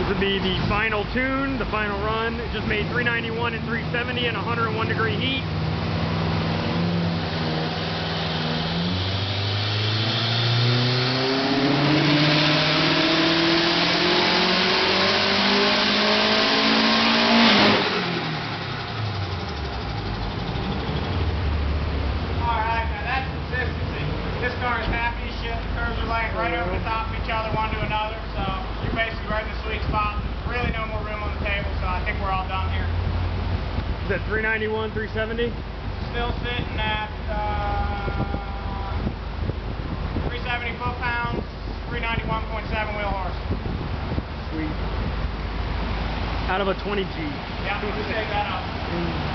This would be the final tune, the final run. It just made 391 and 370 in 101 degree heat. Right over the top of each other, one to another, so you're basically right in the sweet spot. Really no more room on the table, so I think we're all done here. Is that 391, 370? Still sitting at 370 foot-pounds, 391.7 wheel horse. Sweet. Out of a 20G. Yeah, we'll just take that out.